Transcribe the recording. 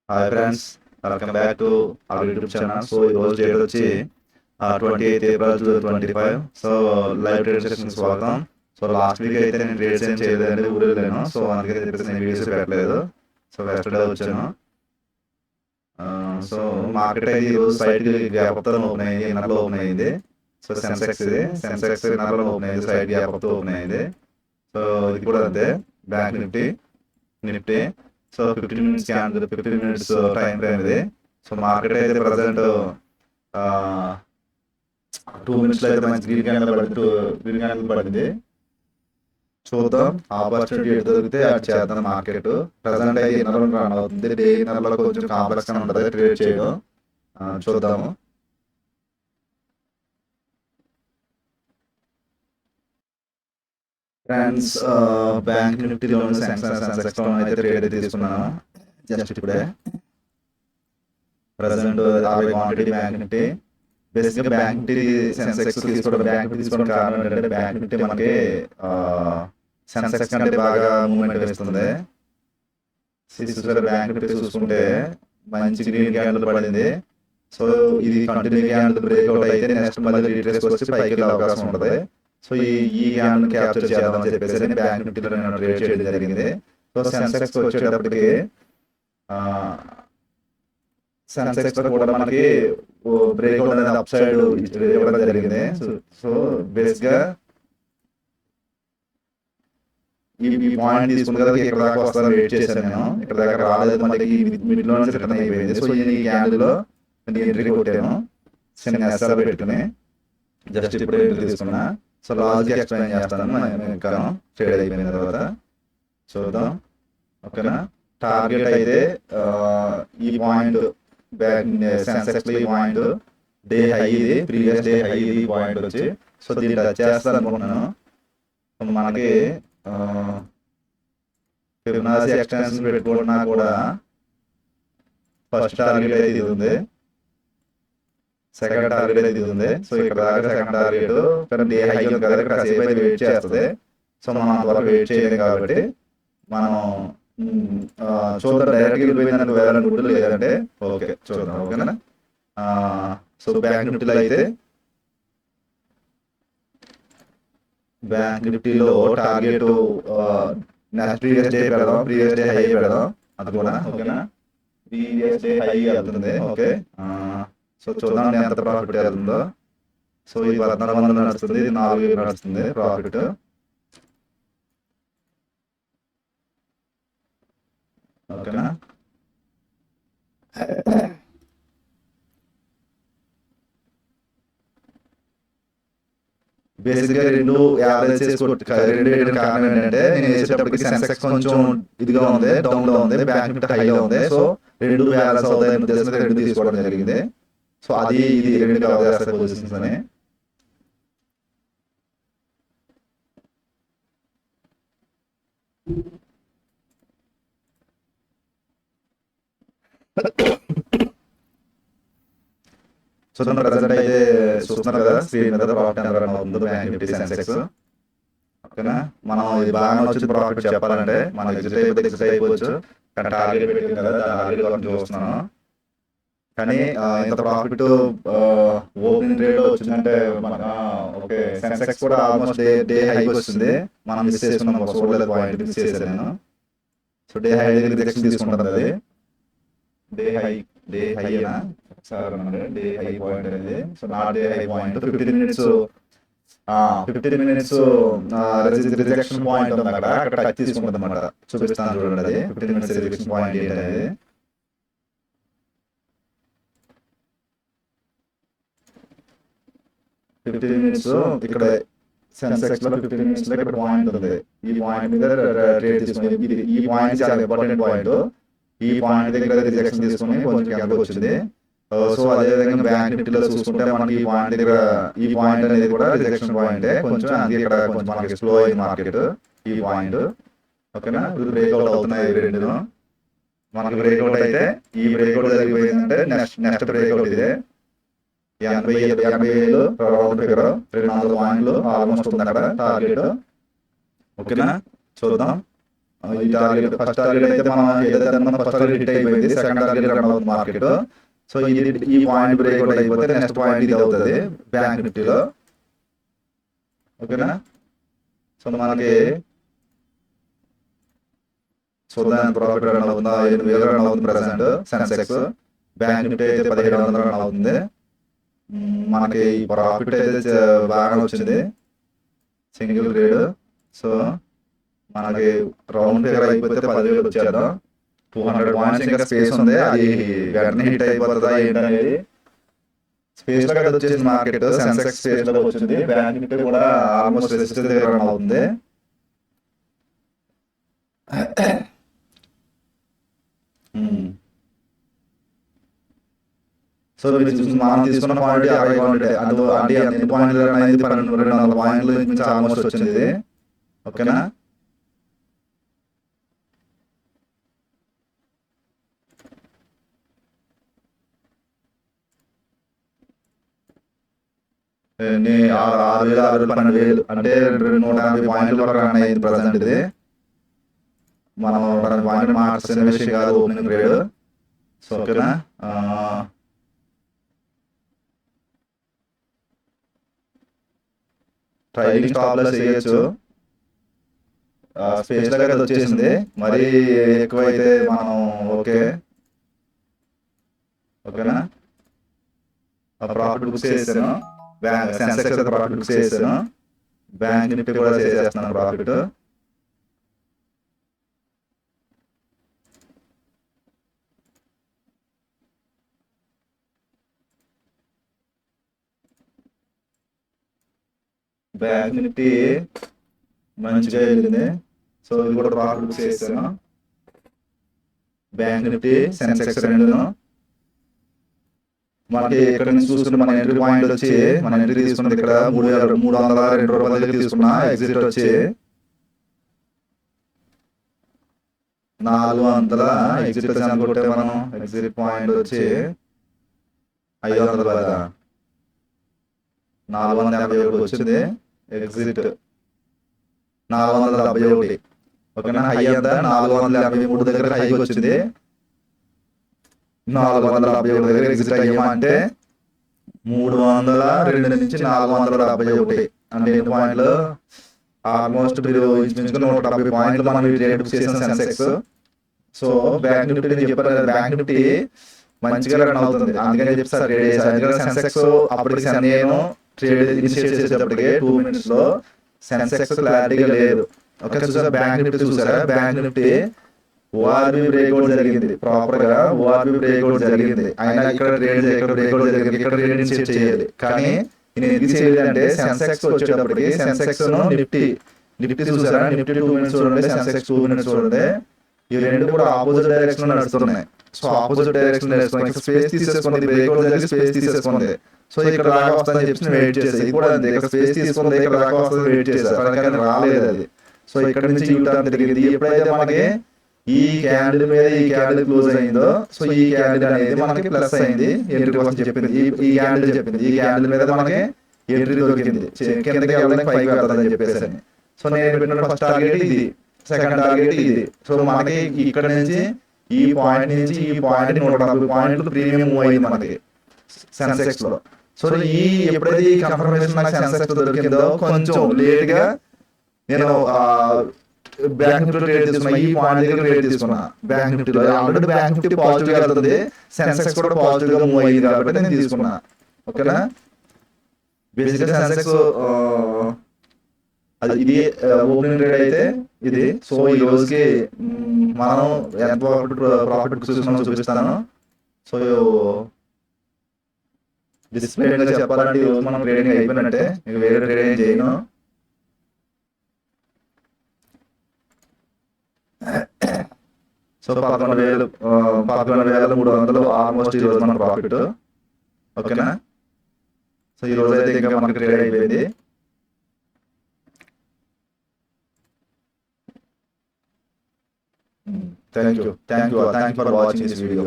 Hi friends, welcome back to our YouTube channel. So ఈ రోజు date వచ్చి 28 April 2025. So live trade session స్వాగతం. So last week అయితే నేను ట్రేడ్స్ ఏం చేయలేదండి, ఊరు వెళ్ళాను. సో అందుకని చెప్పేసి నేను వీడియోస్ పెట్టలేదు. సో వెస్టర్డే వచ్చాను. సో మార్కెట్ అయితే ఈరోజు సైడ్ గ్యాప్ అప్తో ఓపెన్ అయింది, ఇన్నర్లో ఓపెన్ అయింది. సో సెన్సెక్స్ ఇన్నర్లో ఓపెన్ అయింది, సైడ్ గ్యాప్ అప్తో ఓపెన్ అయింది. సో ఇది కూడా అంతే. Bank Nifty so 15 minutes time frame ఇది. సో మార్కెట్ అయితే ప్రజెంట్ 2 మినిట్స్లో అయితే మంచి గ్రీన్ క్యాండిల్ పడింది. చూద్దాం, ఆపర్చునిటీ ఎటు దొరికితే అటు చేద్దాం. మార్కెట్ ప్రజెంట్ అయితే ఇన్నర్ రన్ అవుతుంది. డే ఇన్నర్లో కొంచెం కాంప్లెక్స్ గా ఉంటుంది ట్రేడ్ చేయడం. చూద్దాము. ఫ్రెండ్స్, బ్యాంక్ నిఫ్టీలో సెన్సెక్స్ అయితే ట్రేడ్ అయితే తీసుకున్నాను జస్ట్ ఇప్పుడే. Present 60 quantity bank Nifty. బేసిక్గా బ్యాంక్ నిఫ్టీ సెన్సెక్స్ తీసుకోవడం కారణం ఏంటంటే బ్యాంక్ నిఫ్టీ మనకి సెన్సెక్స్ కంటే బాగా మూవ్మెంట్ వేస్తుంది. బ్యాంక్ నిఫ్టీ చూసుకుంటే మంచి గ్రీన్ క్యాండిల్ పడింది. సో ఇది కంటిన్యూ క్యాండిల్ బ్రేక్అవుట్ అయితే నెక్స్ట్ మళ్ళీ రీట్రేస్ వచ్చి పైకి వెళ్ళే అవకాశం ఉంటుంది. సో ఈ క్యాండిల్ క్యాప్చర్ చేద్దామని చెప్పేసి బ్యాంక్ నిఫ్టీలో నేను ట్రేడ్ చేయడం జరిగింది. సో సెన్సెక్స్ వచ్చేటప్పటికి సెన్సెక్స్ కూడా మనకి బ్రేక్అవుట్ అనేది అప్ సైడ్ ఇవ్వడం జరిగింది. సో బేస్ గా ఈ పాయింట్ తీసుకున్న కదా ఇక్కడ దాకా వస్తాను వెయిట్ చేశాను నేను. ఇక్కడ దాకా రాలేదు, మళ్ళీ మిడ్ లో నుంచి రిటర్న్ అయిపోయింది. సో ఈ క్యాండిల్ లో ఎంట్రీ కొట్టాను చిన్న ఎస్ఆర్ పెట్టుకుని. జస్ట్ ఇప్పుడు ఎంట్రీ తీసుకున్నా. సో లాస్ట్ ఎక్స్ప్లెయిన్ చేస్తాను ఇంకా ట్రేడ్ అయిపోయిన తర్వాత. చూద్దాం, ఓకేనా. టార్గెట్ అయితే ఈ పాయింట్ సెన్సెక్స్ ఈ పాయింట్ డే హై, ఇది ప్రీవియస్ డే హై ఇది పాయింట్ వచ్చి. సో దీన్ని టచ్ చేస్తాను అనుకుంటున్నాను. మనకి ఫిబొనాచి ఎక్స్టెన్షన్ పెట్టుకున్నా కూడా ఫస్ట్ టార్గెట్ అయితే ఇది ఉంది, సెకండ్ టార్గెట్ అయితే ఇది ఉంది. సో ఇక్కడ దాకా సెకండ్ టార్గెట్ డే హై ఉంది కదా, ఇక్కడ సేపు అయితే వెయిట్ చేస్తుంది. సో మనం అంతవరకు వెయిట్ చేయలేం కాబట్టి మనం చూద్దాం. డైరెక్ట్గా వెళ్ళిపోయిందని వేయాలని కూడా లేదంటే ఓకే చూద్దాం, ఓకేనా. సో బ్యాంక్ నిఫ్టీలో అయితే బ్యాంక్ నిఫ్టీలో టార్గెట్ నెక్స్ట్ ప్రీవియస్ డే పెడదాం, ప్రీవియస్ డే హై పెడదాం. అది కూడా ఓకేనా. ప్రీవియస్ డే హై వెళ్తుంది, ఓకే. సో చూద్దాం ఎంత ప్రాఫిట్ వెళ్తుందో. సో ఇది 1400 నడుస్తుంది, ఇది 4000 నడుస్తుంది ప్రాఫిట్. ఓకేనా. బేసిక్గా రెండు యావరేజ్ రెండు కారణం ఏంటంటే నేను వేసేటప్పటికి సెన్సెక్స్ కొంచెం ఇదిగా ఉంది, డౌన్ లో ఉంది, బ్యాంక్ నిఫ్టీ హైలో ఉంది. సో రెండు బ్యాలెన్స్ అవుతాయి ఉద్దేశంతో రెండు తీసుకోవడం జరిగింది. సో అది ఇది రెండు కవర్ చేస్తాయి పొజిషన్స్ అని. చూద్దాం. ప్రజెంట్ అయితే చూస్తున్నారు కదా స్క్రీన్ మీద ప్రాఫిట్ ఎంత రన్ అవుతుందో బ్యాంక్ నిఫ్టీ సెన్సెక్స్, ఓకేనా. మనం ఇది బాగా వచ్చింది ప్రాఫిట్ చెప్పాలంటే మనం ఎగ్జిట్ అయిపోవచ్చు. కానీ టార్గెట్ పెట్టింది కదా, దాని టార్గెట్ చూస్తున్నాను. కానీ ఇంత ప్రాఫిట్ ఓపెనింగ్ రేట్ లో వచ్చిందంటే మనకు ఓకే. సెన్సెక్స్ కూడా ఆల్మోస్ట్ డే హై వస్తుంది. మనం మిస్ చేసుకున్నాం, చూడలేదు పాయింట్ మిస్ చేశాను నేను. సో డే హై దగ్గర రిజెక్షన్ తీసుకుంటుంది అది. డే హై అయినా డే హై పాయింట్ అనేది. సో నా day high point 15 minutes rejection point ఉంది అక్కడ, అక్కడ టచ్ తీసుకుంటుంది అనమాట. చూపిస్తాను చూడండి, అది 15 మినిట్స్ రిజెక్షన్ పాయింట్ ఏంటి అనేది. ఇక్కడ సెన్సెక్స్ లో 15 మినిట్స్ లో ఇక్కడ పాయింట్ ఉంది. ఈ పాయింట్ మీద ట్రేడ్ తీసుకుని, ఈ పాయింట్ చాలా ఇంపార్టెంట్ పాయింట్. ఈ పాయింట్ దగ్గర రిజెక్షన్ తీసుకుని కొంచెం కిందకు వచ్చింది. సో అదేవిధంగా బ్యాంక్ నిఫ్టీలో చూసుకుంటే మనకి ఈ పాయింట్ దగ్గర ఈ పాయింట్ అనేది కూడా రిజెక్షన్ పాయింట్ కొంచెం. అందుకే ఇక్కడ కొంచెం మనకి స్లో అయింది మార్కెట్ ఈ పాయింట్, ఓకేనా. ఇప్పుడు బ్రేక్అవుట్ అవుతున్నాయి రెండు. మనకి బ్రేక్అవుట్ అయితే ఈ బ్రేక్అవుట్ జరిగిపోయిందంటే నెక్స్ట్ బ్రేక్అవుట్ ఇదే 80,000 రౌండ్ ఫిగర్ 200 పాయింట్లు ఆల్మోస్ట్ ఉంది అక్కడ టార్గెట్, ఓకేనా. చూద్దాం. ఈ టార్గెట్ ఫస్ట్ టార్గెట్ అయితే మనం ఏదైతే అనుకున్నా ఫస్ట్ టార్గెట్ హిట్ అయిపోయింది. సెకండ్ టార్గెట్ రన్ అవుతుంది మార్కెట్. సో ఈ పాయింట్ బ్రేక్ అవుట్ అయిపోతే నెక్స్ట్ పాయింట్ ఇది అవుతుంది బ్యాంక్ నిఫ్టీలో. ఓకేనా. సో మనకి చూద్దాం ప్రాఫిట్ రన్ అవుతుందా, 8,000 రన్ అవుతుంది ప్రజెంట్ సెన్సెక్స్. బ్యాంక్ నిఫ్టీ అయితే 1,700 రన్ అవుతుంది. మనకి ప్రాఫిట్ అయితే బాగానే వచ్చింది సింగిల్ ట్రేడ్. సో మనకి రౌండ్ ఫిగర్ అయిపోతే 10,000 వచ్చేద్దాం. 200 పాయింట్స్ ఇంకా స్పేస్ ఉంది. అది వెంటనే హిట్ అయిపోతుందా ఏంటనేది. స్పేస్ లో కదా వచ్చేసింది మార్కెట్. సెన్సెక్స్ స్పేస్ లో వచ్చింది. బ్యాంక్ నిఫ్టీ కూడా ఆల్మోస్ట్ రెసిస్టెన్స్ దగ్గర రన్ అవుతుంది. సో మీరు చూసి మనం తీసుకున్న పాయింట్ 60 పాయింట్ అంటే ఎన్ని పాయింట్లు రన్ అయింది, 200 పాయింట్లు నుంచి ఆల్మోస్ట్ వచ్చింది ఇది. ఓకేనా. ఎన్ని 6,000, 6,000, 12,000 అంటే 150 పాయింట్ల వరకు రన్ అయింది ప్రజెంట్ ఇది. మనం 150 పాయింట్లు మార్చిన విషయం కాదు ఓపెనింగ్ ట్రేడ్. సో ఓకేనా. ట్రైలింగ్ స్టాప్ లాస్ వేయచ్చు. స్పేస్ లో కదా వచ్చేసింది. మరీ ఎక్కువైతే మనం ఓకేనా. ప్రాఫిట్ బుక్ చేసాను. సెన్సెక్స్ ప్రాఫిట్ బుక్ చేసాను. బ్యాంక్ నిఫ్టీ కూడా చేసేస్తున్నాను ప్రాఫిట్. బ్యాంక్ నిఫ్టీ మంచిగా వెళ్ళింది. సో ఇది కూడా ప్రాఫిట్ బుక్ చేసాను. బ్యాంక్ నిఫ్టీ సెన్సెక్స్ రెండును. మనకి ఇక్కడ నుంచి చూసుకుంటే మన ఎంట్రీ పాయింట్ వచ్చి మన ఎంట్రీ తీసుకున్నది ఇక్కడ 302 రూపాయల దగ్గర తీసుకున్నా. ఎగ్జిట్ వచ్చి 400 ఎగ్జిట్ వచ్చి అనుకుంటే మనం ఎగ్జిట్ పాయింట్ వచ్చి 500 కదా, 481 వచ్చింది. ఎగ్జిట్ 471. ఓకేనా. హై అంతా 483 దగ్గర హై వచ్చింది. 471 దగ్గర ఎగ్జిట్ అయ్యామంటే 302 నుంచి 471 అంటే ఎన్ని పాయింట్లు, ఆల్మోస్ట్ మీరు ఇంచుమించుగా 170 పాయింట్లు మనం ట్రేడ్ బుక్ చేసిన సెన్సెక్స్. సో బ్యాంక్ నిఫ్టీ నేను చెప్పాను కదా, బ్యాంక్ నిఫ్టీ మంచిగా రన్ అవుతుంది. అందుకని చెప్పి సార్ ట్రేడ్ చేశాను. ఎందుకంటే సెన్సెక్స్ అప్పటికి నేను ట్రేడ్ ఇనిషియేట్ చేసేటప్పటికి 2 minutes లో సెన్సెక్స్ క్లారిటీగా లేదు. ఓకే. చూసారా బ్యాంక్ నిఫ్టీ, చూసారా బ్యాంక్ నిఫ్టీ ఓఆర్బి బ్రేక్అవుట్ జరిగింది. ప్రాపర్ గా ఓఆర్బి బ్రేక్అవుట్ జరిగింది. అయినా ఇక్కడ ట్రేడ్ బ్రేక్అవుట్ జరిగింది. ఇక్కడ ట్రేడ్ ఇనిషియేట్ చేయాలి. కానీ నేను ఎందుకు చేయలేదు అంటే సెన్సెక్స్ వచ్చేటప్పటికి సెన్సెక్స్ నిఫ్టీ చూసారా, నిఫ్టీ 2 minutes చూడండి, సెన్సెక్స్ 2 minutes చూడండి. ఈ రెండు కూడా ఆపోజిట్ డైరెక్షన్ లో నడుస్తున్నాయి. సో ఆపోజిట్ డైరెక్షన్ నడుస్తున్నాయి. స్పేస్ తీసేసుకుంది, బ్రేక్అవుట్ జరిగి స్పేస్ తీసేసుకుంది. సో ఇక్కడ దాకా వస్తుందని చెప్పి వెయిట్ చేసాను. ఇది కూడా అంతే, ఇక్కడ స్పేస్ తీసుకుంది, ఇక్కడ దాకా వస్తుంది వెయిట్ చేశాను, కానీ రాలేదు అది. సో ఇక్కడ నుంచి యూటర్న్ తిరిగింది. ఎప్పుడైతే మనకి ఈ క్యాండిల్ మీద ఈ క్యాండిల్ క్లోజ్ అయిందో, సో ఈ క్యాండిల్ అనేది మనకి ప్లస్ అయింది, ఎంట్రీ కోసం చెప్పింది. ఈ క్యాండిల్ చెప్పింది, ఈ క్యాండిల్ మీద మనకి ఎంట్రీ దొరికింది, కిందకి వెళ్ళడానికి పైకి వెళ్తుందని చెప్పేసి. సో నేను పెట్టిన ఫస్ట్ టార్గెట్ ఇది, సెకండ్ టార్గెట్ ఇది. సో మనకి ఇక్కడ నుంచి ఈ పాయింట్ నుంచి ఈ పాయింట్ 170 పాయింట్లు ప్రీమియం మూవ్ అయింది మనకి సెన్సెక్స్ లో. సో ఎప్పుడైతే ఈ కన్ఫర్మేషన్ నాకు సెన్సెక్స్ దొరికిందో కొంచెం లేట్ గా నేను బ్యాంక్ నిఫ్టీ ట్రేడ్ తీసుకున్నా. ఈ పాయింట్ దగ్గర ట్రేడ్ తీసుకున్నా బ్యాంక్ నిఫ్టీలో. ఆల్రెడీ బ్యాంక్ నిఫ్టీ పాజిటివ్ గా వెళ్తుంది, సెన్సెక్స్ కూడా పాజిటివ్ గా మూవ్ అయ్యింది కాబట్టి నేను తీసుకున్నా. ఓకేనా. బేసిక్గా సెన్సెక్స్ ఇది ఓపెనింగ్ ట్రేడ్ అయితే ఇది. సో ఈ రోజుకి మనం ఎంత ప్రాఫిట్ చూపిస్తాను. సో డిస్ప్లే చెప్పాలంటే ఈ రోజు మనం ట్రేడింగ్ అయిపోయినట్టే, మీకు వేరే ట్రేడింగ్ చేయను. సో 11,300 ఆల్మోస్ట్ ఈ రోజు మన ప్రాఫిట్. ఓకేనా. సో ఈ రోజు అయితే ఇంకా మనకి ట్రేడ్ అయిపోయింది. Thank you for watching this video.